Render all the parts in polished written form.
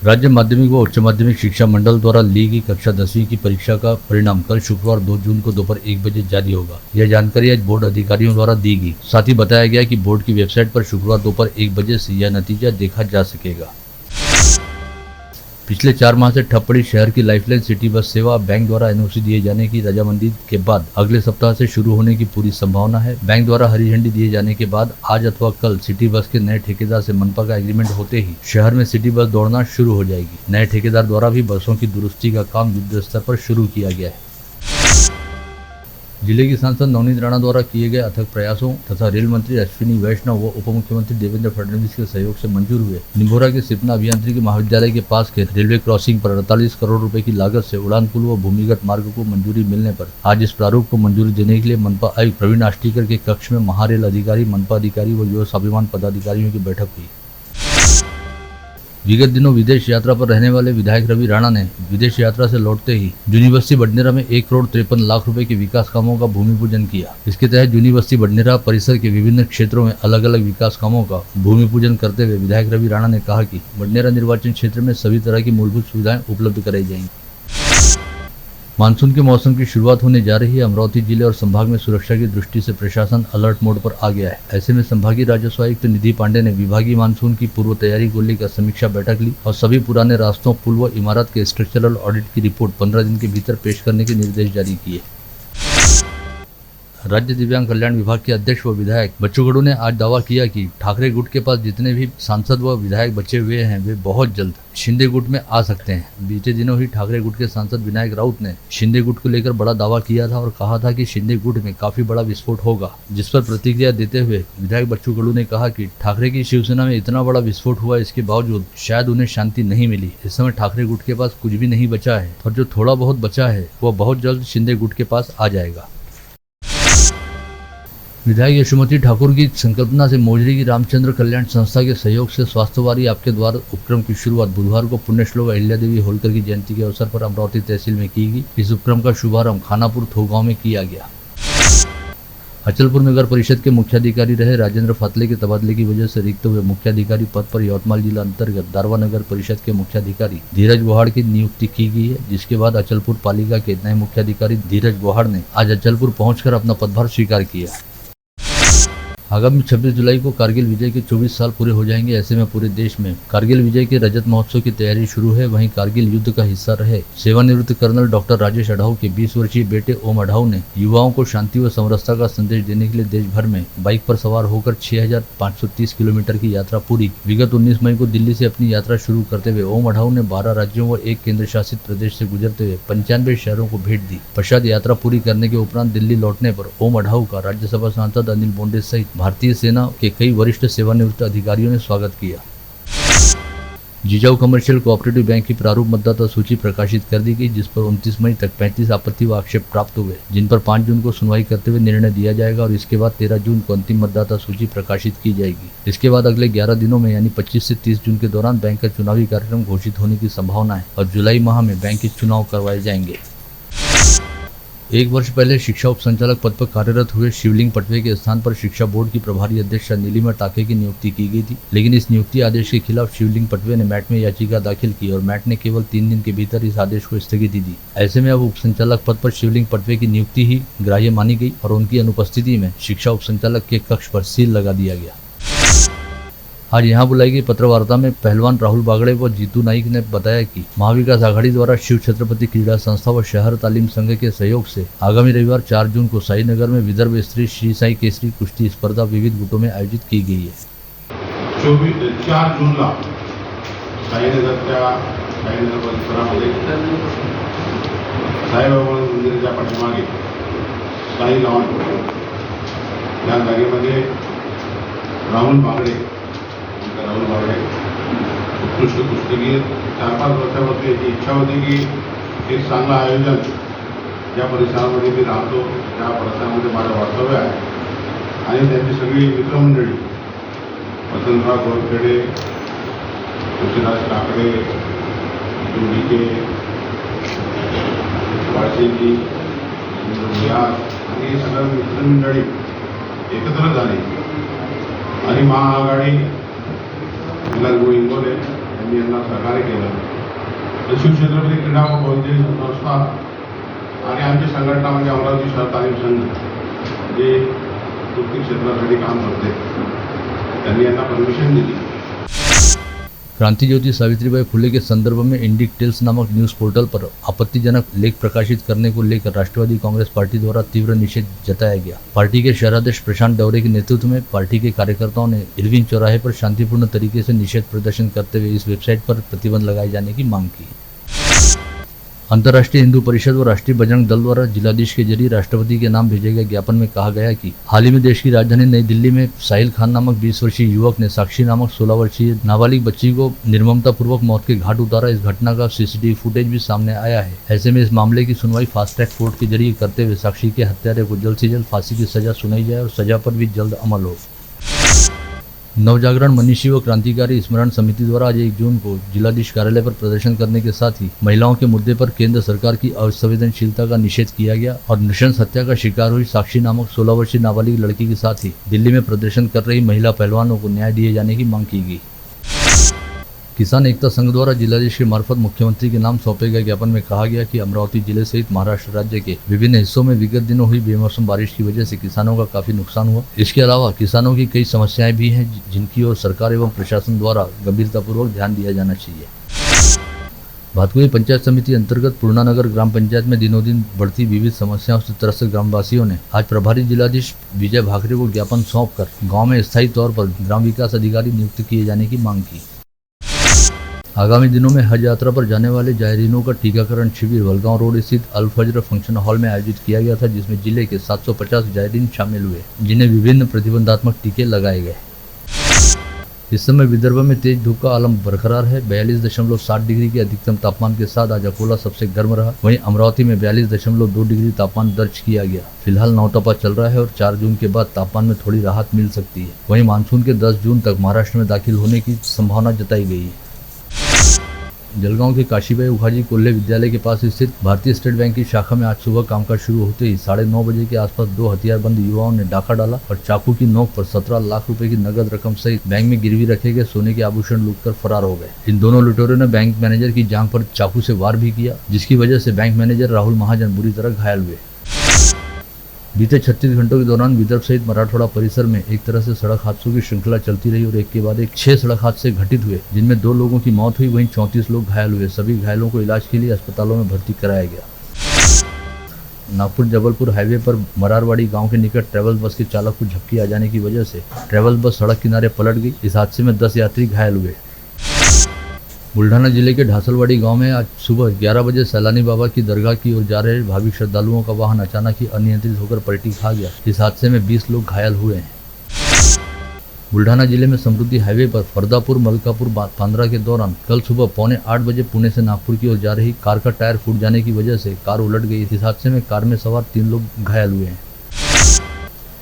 राज्य माध्यमिक व उच्च माध्यमिक शिक्षा मंडल द्वारा ली गई कक्षा 10वीं की परीक्षा का परिणाम कल शुक्रवार 2 जून को दोपहर 1 बजे जारी होगा। यह जानकारी आज बोर्ड अधिकारियों द्वारा दी गई। साथ ही बताया गया कि बोर्ड की वेबसाइट पर शुक्रवार दोपहर 1 बजे से यह नतीजा देखा जा सकेगा। पिछले 4 माह से ठप पड़ी शहर की लाइफलाइन सिटी बस सेवा बैंक द्वारा एनओसी दिए जाने की रजामंदी के बाद अगले सप्ताह से शुरू होने की पूरी संभावना है। बैंक द्वारा हरी झंडी दिए जाने के बाद आज अथवा कल सिटी बस के नए ठेकेदार से मनपा का एग्रीमेंट होते ही शहर में सिटी बस दौड़ना शुरू हो जाएगी। नए ठेकेदार द्वारा भी बसों की दुरुस्ती का काम युद्ध स्तर पर शुरू किया गया है। जिले की सांसद नवनीत राणा द्वारा किए गए अथक प्रयासों तथा रेल मंत्री अश्विनी वैष्णव व उप मुख्यमंत्री देवेंद्र फडणवीस के सहयोग से मंजूर हुए निभोरा के सिपना अभियांत्रिकी महाविद्यालय के पास के रेलवे क्रॉसिंग पर 48 करोड़ रुपए की लागत से उड़ान पुल व भूमिगत मार्ग को मंजूरी मिलने पर आज इस प्रारूप को मंजूरी देने के लिए मनपा आयुक्त प्रवीण आष्टीकर के कक्ष में महारेल अधिकारी, मनपा अधिकारी व युवा स्वाभिमान पदाधिकारियों की बैठक हुई। विगत दिनों विदेश यात्रा पर रहने वाले विधायक रवि राणा ने विदेश यात्रा से लौटते ही जूनी बस्ती बडनेरा में 1 करोड़ 53 लाख रुपए के विकास कामों का भूमि पूजन किया। इसके तहत जूनी बस्ती बडनेरा परिसर के विभिन्न क्षेत्रों में अलग अलग विकास कामों का भूमि पूजन करते हुए विधायक रवि राणा ने कहा कि बडनेरा निर्वाचन क्षेत्र में सभी तरह की मूलभूत सुविधाएं उपलब्ध कराई जाएंगी। मानसून के मौसम की शुरुआत होने जा रही है। अमरावती जिले और संभाग में सुरक्षा की दृष्टि से प्रशासन अलर्ट मोड पर आ गया है। ऐसे में संभागीय राजस्व आयुक्त निधि पांडे ने विभागीय मानसून की पूर्व तैयारी को लेकर समीक्षा बैठक ली और सभी पुराने रास्तों, पुल व इमारत के स्ट्रक्चरल ऑडिट की रिपोर्ट 15 दिन के भीतर पेश करने के निर्देश जारी किए। राज्य दिव्यांग कल्याण विभाग के अध्यक्ष व विधायक बच्चू कडू ने आज दावा किया कि ठाकरे गुट के पास जितने भी सांसद व विधायक बचे हुए हैं वे बहुत जल्द शिंदे गुट में आ सकते हैं। बीते दिनों ही ठाकरे गुट के सांसद विनायक राउत ने शिंदे गुट को लेकर बड़ा दावा किया था और कहा था कि शिंदे गुट में काफी बड़ा विस्फोट होगा, जिस पर प्रतिक्रिया देते हुए विधायक बच्चू कडू ने कहा कि ठाकरे की शिवसेना में इतना बड़ा विस्फोट हुआ, इसके बावजूद शायद उन्हें शांति नहीं मिली। इस समय ठाकरे गुट के पास कुछ भी नहीं बचा है और जो थोड़ा बहुत बचा है वह बहुत जल्द शिंदे गुट के पास आ जाएगा। विधायक यशोमती ठाकुर की संकल्पना से मोजरी की रामचंद्र कल्याण संस्था के सहयोग से स्वास्थ्यवारी आपके द्वार उपक्रम की शुरुआत बुधवार को पुण्यश्लोक अहिल्या देवी होलकर की जयंती के अवसर पर अमरावती तहसील में की गई। इस उपक्रम का शुभारंभ खानापुर थोगांव में किया गया। अचलपुर नगर परिषद के मुख्याधिकारी रहे राजेंद्र फातले के तबादले की वजह से रिक्त हुए मुख्याधिकारी पद पर यवतमाल जिला अंतर्गत दारवा नगर परिषद के मुख्याधिकारी धीरज गोहाड़ की नियुक्ति की गई है, जिसके बाद अचलपुर पालिका के नए मुख्याधिकारी धीरज गोहाड़ ने आज अचलपुर पहुंचकर अपना पदभार स्वीकार किया। आगामी 26 जुलाई को कारगिल विजय के 24 साल पूरे हो जाएंगे। ऐसे में पूरे देश में कारगिल विजय के रजत महोत्सव की तैयारी शुरू है। वहीं कारगिल युद्ध का हिस्सा रहे सेवानिवृत्त कर्नल डॉक्टर राजेश अढाऊ के 20 वर्षीय बेटे ओम अढाऊ ने युवाओं को शांति व समरसता का संदेश देने के लिए देश भर में बाइक पर सवार होकर 6530 किलोमीटर की यात्रा पूरी। विगत 19 मई को दिल्ली से अपनी यात्रा शुरू करते हुए ओम अढाऊ ने 12 राज्यों व 1 केंद्र शासित प्रदेश से गुजरते हुए 95 शहरों को भेंट दी। पश्चात यात्रा पूरी करने के उपरांत दिल्ली लौटने पर ओम अढाऊ का राज्यसभा सांसद अनिल बोंडे सहित भारतीय सेना के कई वरिष्ठ सेवानिवृत्त अधिकारियों ने स्वागत किया। जिजाऊ कमर्शियल कोऑपरेटिव बैंक की प्रारूप मतदाता सूची प्रकाशित कर दी गई, जिस पर 29 मई तक 35 आपत्ति व आक्षेप प्राप्त हुए, जिन पर 5 जून को सुनवाई करते हुए निर्णय दिया जाएगा और इसके बाद 13 जून को अंतिम मतदाता सूची प्रकाशित की जाएगी। इसके बाद अगले 11 दिनों में यानी 25 से 30 जून के दौरान बैंक का चुनावी कार्यक्रम घोषित होने की संभावना है और जुलाई माह में बैंक के चुनाव करवाए जाएंगे। 1 वर्ष पहले शिक्षा उप संचालक पद पर कार्यरत हुए शिवलिंग पटवे के स्थान पर शिक्षा बोर्ड की प्रभारी अध्यक्ष नीलिमा टाके की नियुक्ति की गई थी, लेकिन इस नियुक्ति आदेश के खिलाफ शिवलिंग पटवे ने मैट में याचिका दाखिल की और मैट ने केवल 3 दिन के भीतर इस आदेश को स्थगिति दी। ऐसे में अब उप संचालक पद पर शिवलिंग पटवे की नियुक्ति ही ग्राह्य मानी गई और उनकी अनुपस्थिति में शिक्षा उप संचालक के कक्ष पर सील लगा दिया गया। आज यहाँ बुलाई गई पत्रवार्ता में पहलवान राहुल बागड़े व जीतू नाइक ने बताया कि महाविकास आघाड़ी द्वारा शिव छत्रपति क्रीड़ा संस्था व शहर तालीम संघ के सहयोग से आगामी रविवार 4 जून को साई नगर में विदर्भ स्तरीय श्री साई केसरी कुश्ती स्पर्धा विविध गुटों में आयोजित की गई है। 4 जूनला साईनगरच्या साईनगर परिसरामध्ये साईबाबा मंदिराच्या पाठीमागे साई गावात या जागेमध्ये राहुल बागड़े उत्कृष्ट कुस्तीगीर 4-5 वर्षापासून याची इच्छा होती की एक चांगलं आयोजन ज्या परिसरामध्ये मी राहतो त्या परिसरामध्ये माझं वास्तव्य आहे आणि त्यांची सगळी मित्रमंडळी वसंतराव गोरखेडे, तुळशीदास काकडे, दुर्डीके, वाळशेजी, व्यास आणि हे सगळं मित्रमंडळी एकत्र झाली आणि महाआघाडी विलास इंगोले त्यांनी यांना सहकार्य केलं. तर शिवछत्रपती क्रीडा व बौद्धिक संस्था आणि आमची संघटना म्हणजे अमरावती शहर तालीम संघ जे कुस्ती क्षेत्रासाठी काम करते त्यांनी यांना परमिशन दिली. क्रांति ज्योति सावित्रीबाई फुले के संदर्भ में इंडिक टेल्स नामक न्यूज पोर्टल पर आपत्तिजनक लेख प्रकाशित करने को लेकर राष्ट्रवादी कांग्रेस पार्टी द्वारा तीव्र निषेध जताया गया. पार्टी के शहराध्यक्ष प्रशांत डवरे के नेतृत्व में पार्टी के कार्यकर्ताओं ने इरविन चौराहे पर शांतिपूर्ण तरीके से निषेध प्रदर्शन करते हुए इस वेबसाइट पर प्रतिबंध लगाए जाने की मांग की. अंतर्राष्ट्रीय हिंदू परिषद व राष्ट्रीय बजरंग दल द्वारा जिलाधीश के जरिए राष्ट्रपति के नाम भेजे गए ज्ञापन में कहा गया कि हाल ही में देश की राजधानी नई दिल्ली में साहिल खान नामक 20 वर्षीय युवक ने साक्षी नामक 16 वर्षीय नाबालिग बच्ची को निर्ममतापूर्वक मौत के घाट उतारा. इस घटना का सीसीटीवी फुटेज भी सामने आया है. ऐसे में इस मामले की सुनवाई फास्ट ट्रैक कोर्ट के जरिए करते हुए साक्षी के हत्यारे को जल्द से जल्द फांसी की सजा सुनाई जाए और सजा पर भी जल्द अमल हो. नवजागरण मनीषी व क्रांतिकारी स्मरण समिति द्वारा आज 1 जून को जिलाधीश कार्यालय पर प्रदर्शन करने के साथ ही महिलाओं के मुद्दे पर केंद्र सरकार की असंवेदनशीलता का निषेध किया गया और नृशंस हत्या का शिकार हुई साक्षी नामक 16 वर्षीय नाबालिग लड़की के साथ ही दिल्ली में प्रदर्शन कर रही महिला पहलवानों को न्याय दिए जाने की मांग की गई. किसान एकता संघ द्वारा जिलाधीश के मार्फत मुख्यमंत्री के नाम सौंपे गए ज्ञापन में कहा गया कि अमरावती जिले सहित महाराष्ट्र राज्य के विभिन्न हिस्सों में विगत दिनों हुई बेमौसम बारिश की वजह से किसानों का काफी नुकसान हुआ. इसके अलावा किसानों की कई समस्याएं भी हैं जिनकी ओर सरकार एवं प्रशासन द्वारा गंभीरतापूर्वक ध्यान दिया जाना चाहिए. भातकुली पंचायत समिति अंतर्गत पूर्णानगर ग्राम पंचायत में दिनों दिन बढ़ती विविध समस्याओं से त्रस्त ग्रामवासियों ने आज प्रभारी जिलाधीश विजय भाकरे को ज्ञापन सौंपकर गाँव में स्थायी तौर पर ग्राम विकास अधिकारी नियुक्त किए जाने की मांग की. आगामी दिनों में हज यात्रा पर जाने वाले जायरीनों का टीकाकरण शिविर वलगांव रोड स्थित अल फजर फंक्शन हॉल में आयोजित किया गया था, जिसमें जिले के 750 जायरीन शामिल हुए जिन्हें विभिन्न प्रतिबंधात्मक टीके लगाए गए. इस समय विदर्भ में तेज धूप का आलम बरकरार है. 42.7 डिग्री के अधिकतम तापमान के साथ आज अकोला सबसे गर्म रहा. वहीं अमरावती में 42.2 डिग्री तापमान दर्ज किया गया. फिलहाल नौतपा चल रहा है और 4 जून के बाद तापमान में थोड़ी राहत मिल सकती है. वहीं मानसून के 10 जून तक महाराष्ट्र में दाखिल होने की संभावना जताई गई है. जलगांव के काशीबाई उखाजी कोल्हे विद्यालय के पास स्थित भारतीय स्टेट बैंक की शाखा में आज सुबह कामकाज शुरू होते ही 9:30 बजे के आसपास 2 हथियारबंद युवाओं ने डाका डाला और चाकू की नोक पर 17 लाख रुपए की नगद रकम सहित बैंक में गिरवी रखे गए सोने के आभूषण लूटकर फरार हो गए. इन दोनों लुटेरों ने बैंक मैनेजर की जांघ पर चाकू से वार भी किया, जिसकी वजह से बैंक मैनेजर राहुल महाजन बुरी तरह घायल हुए. बीते 36 घंटों के दौरान विदर्भ सहित मराठवाड़ा परिसर में एक तरह से सड़क हादसों की श्रृंखला चलती रही और एक के बाद एक 6 सड़क हादसे घटित हुए, जिनमें 2 लोगों की मौत हुई. वहीं 34 लोग घायल हुए. सभी घायलों को इलाज के लिए अस्पतालों में भर्ती कराया गया. नागपुर जबलपुर हाईवे पर मरारवाड़ी गांव के निकट ट्रैवल बस के चालक को झपकी आ जाने की वजह से ट्रैवल बस सड़क किनारे पलट गई. इस हादसे में 10 यात्री घायल हुए. बुल्ढाना जिले के ढासलवाड़ी गांव में आज सुबह 11 बजे सैलानी बाबा की दरगाह की ओर जा रहे भाविक श्रद्धालुओं का वाहन अचानक ही अनियंत्रित होकर पलटी खा गया. इस हादसे में 20 लोग घायल हुए हैं. बुल्ढाना जिले में समृद्धि हाईवे पर फरदापुर मलकापुर पांद्रा के दौरान कल सुबह 7:45 बजे पुणे से नागपुर की ओर जा रही कार का टायर फूट जाने की वजह से कार उलट गई. इस हादसे में कार में सवार 3 लोग घायल हुए हैं.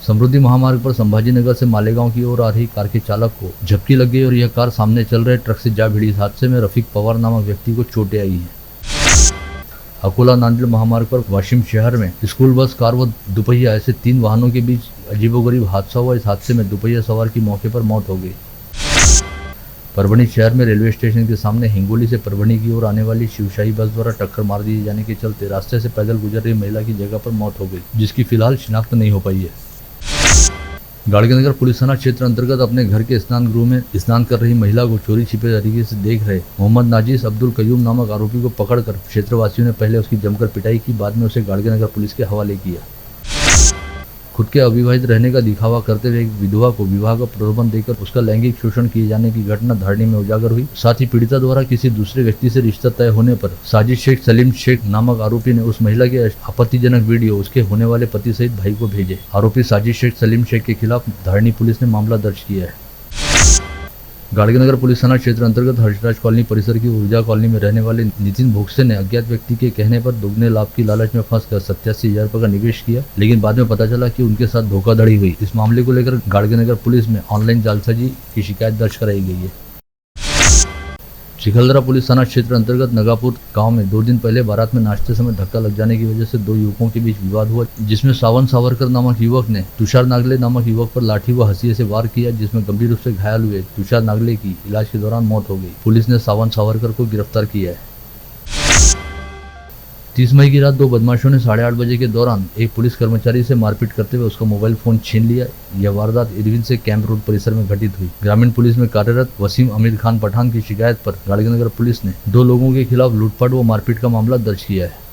समृद्धि महामार्ग पर संभाजीनगर से मालेगांव की ओर आ रही कार के चालक को झपकी लग गई और यह कार सामने चल रहे ट्रक से जा भिड़ी. इस हादसे में रफीक पवार नामक व्यक्ति को चोटें आई हैं. अकोला नांदेड़ महामार्ग पर वाशिम शहर में स्कूल बस, कार व दुपहिया ऐसे 3 वाहनों के बीच अजीबोगरीब हादसा हुआ. इस हादसे में दुपहिया सवार की मौके पर मौत हो गई. परभणी शहर में रेलवे स्टेशन के सामने हिंगोली से परभणी की ओर आने वाली शिवशाही बस द्वारा टक्कर मार दिए जाने के चलते रास्ते से पैदल गुजर रही महिला की जगह पर मौत हो गई, जिसकी फिलहाल शिनाख्त नहीं हो पाई है. गाड़गेनगर पुलिस थाना क्षेत्र अंतर्गत अपने घर के स्नान गृह में स्नान कर रही महिला को चोरी छिपे तरीके से देख रहे मोहम्मद नाजिस अब्दुल कयूम नामक आरोपी को पकड़कर क्षेत्रवासियों ने पहले उसकी जमकर पिटाई की, बाद में उसे गाड़गेनगर पुलिस के हवाले किया. खुद के अविवाहित रहने का दिखावा करते हुए एक विधवा को विवाह का प्रलोभन देकर उसका लैंगिक शोषण किए जाने की घटना धरनी में उजागर हुई. साथ ही पीड़िता द्वारा किसी दूसरे व्यक्ति से रिश्ता तय होने पर साजिद शेख सलीम शेख नामक आरोपी ने उस महिला के आपत्तिजनक वीडियो उसके होने वाले पति सहित भाई को भेजे. आरोपी साजिद शेख सलीम शेख के खिलाफ धरनी पुलिस ने मामला दर्ज किया है. गाड़गेनगर पुलिस थाना क्षेत्र अंतर्गत हर्षराज कॉलोनी परिसर की ऊर्जा कॉलोनी में रहने वाले नितिन भोगसे ने अज्ञात व्यक्ति के कहने पर दुगने लाभ की लालच में फंसकर 87,000 रुपये का निवेश किया, लेकिन बाद में पता चला कि उनके साथ धोखाधड़ी हुई. इस मामले को लेकर गाड़गेनगर पुलिस में ऑनलाइन जालसाजी की शिकायत दर्ज कराई गई है. सिकंदरा पुलिस थाना क्षेत्र अंतर्गत नगापुर गांव में 2 दिन पहले बारात में नाचते समय धक्का लग जाने की वजह से 2 युवकों के बीच विवाद हुआ, जिसमें सावन सावरकर नामक युवक ने तुषार नागले नामक युवक पर लाठी व हंसिये से वार किया, जिसमें गंभीर रूप से घायल हुए तुषार नागले की इलाज के दौरान मौत हो गई। पुलिस ने सावन सावरकर को गिरफ्तार किया है। 30 मई की रात 2 बदमाशों ने 8:30 बजे के दौरान एक पुलिस कर्मचारी से मारपीट करते हुए उसका मोबाइल फोन छीन लिया। यह वारदात इरविन से कैंप रोड परिसर में घटित हुई। ग्रामीण पुलिस में कार्यरत वसीम अमीर खान पठान की शिकायत पर गाड़ीनगर पुलिस ने 2 लोगों के खिलाफ लूटपाट व मारपीट का मामला दर्ज किया है।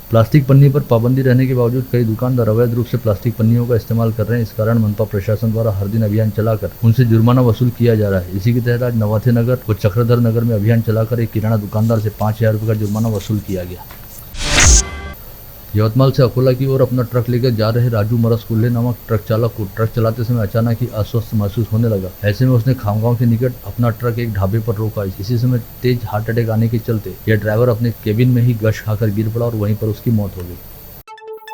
प्लास्टिक पन्नी पर पाबंदी रहने के बावजूद कई दुकानदार अवैध रूप से प्लास्टिक पन्नियों का इस्तेमाल कर रहे हैं। इस कारण मनपा प्रशासन द्वारा हर दिन अभियान चलाकर उनसे जुर्माना वसूल किया जा रहा है। इसी के तहत आज नवाथे नगर व चक्रधर नगर में अभियान चलाकर एक किराना दुकानदार से 5000 रुपये का जुर्माना वसूल किया गया। यवतमाल से अकोला की ओर अपना ट्रक लेकर जा रहे राजू मरस कुल्ले नामक ट्रक चालक को ट्रक चलाते समय अचानक ही अस्वस्थ महसूस होने लगा। ऐसे में उसने खामगांव के निकट अपना ट्रक एक ढाबे पर रोका। इसी समय तेज हार्ट अटैक आने के चलते यह ड्राइवर अपने केबिन में ही गश खाकर गिर पड़ा और वहीं पर उसकी मौत हो गई।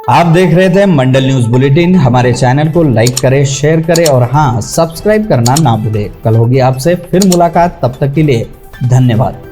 आप देख रहे थे मंडल न्यूज बुलेटिन। हमारे चैनल को लाइक करें, शेयर करें और हाँ, सब्सक्राइब करना ना भूलें। कल होगी आपसे फिर मुलाकात, तब तक के लिए धन्यवाद।